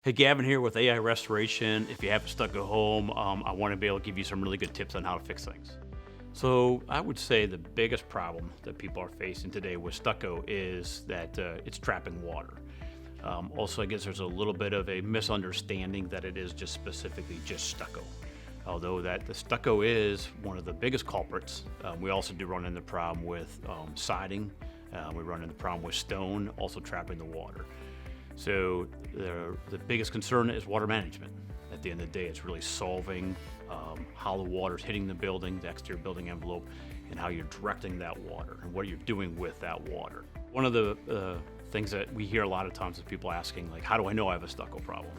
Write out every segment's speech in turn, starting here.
Hey, Gavin here with AI Restoration. If you have a stucco home, I want to be able to give you some really good tips on how to fix things. So, I would say the biggest problem that people are facing today with stucco is that it's trapping water. Also, I guess there's a little bit of a misunderstanding that it is just specifically just stucco. Although that the stucco is one of the biggest culprits, we also do run into the problem with siding. We run into the problem with stone, also trapping the water. So the biggest concern is water management. At the end of the day, it's really solving how the water is hitting the building, the exterior building envelope, and how you're directing that water and what you're doing with that water. One of the things that we hear a lot of times is people asking, like, how do I know I have a stucco problem?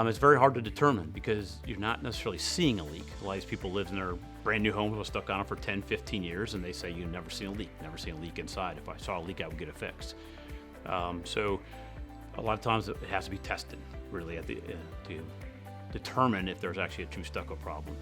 It's very hard to determine because you're not necessarily seeing a leak. A lot of these people live in their brand new homes with stuck on them for 10, 15 years, and they say, you've never seen a leak, never seen a leak inside. If I saw a leak, I would get it fixed. So a lot of times it has to be tested, really, to determine if there's actually a true stucco problem.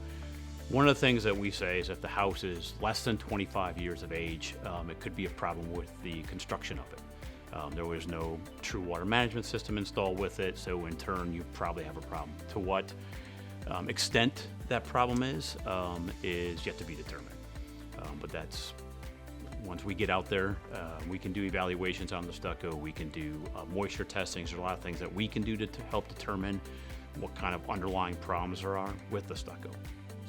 One of the things that we say is if the house is less than 25 years of age, it could be a problem with the construction of it. There was no true water management system installed with it, so in turn, you probably have a problem. To what extent that problem is yet to be determined. But that's once we get out there, we can do evaluations on the stucco. We can do moisture testings. There's a lot of things that we can do to help determine what kind of underlying problems there are with the stucco.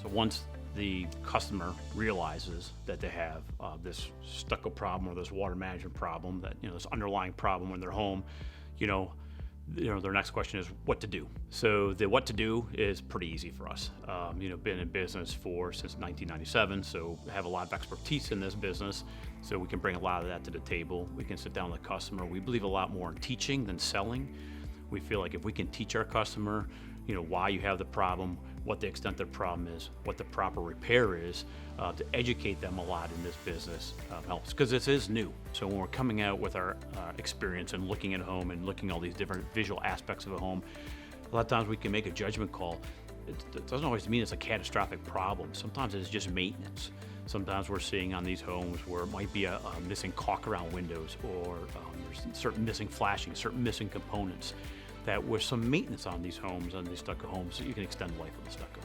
So once the customer realizes that they have this stucco problem or this water management problem, that this underlying problem in their home, their next question is what to do. So the what to do is pretty easy for us. Been in business since 1997, so have a lot of expertise in this business. So we can bring a lot of that to the table. We can sit down with the customer. We believe a lot more in teaching than selling. We feel like if we can teach our customer, why you have the problem, what the extent of the problem is, what the proper repair is, to educate them a lot in this business helps, because this is new. So when we're coming out with our experience and looking at a home and looking at all these different visual aspects of a home, a lot of times we can make a judgment call. It doesn't always mean it's a catastrophic problem. Sometimes it's just maintenance. Sometimes we're seeing on these homes where it might be a missing caulk around windows, or there's certain missing flashing, certain missing components, that with some maintenance on these homes, on these stucco homes, so you can extend the life of the stucco.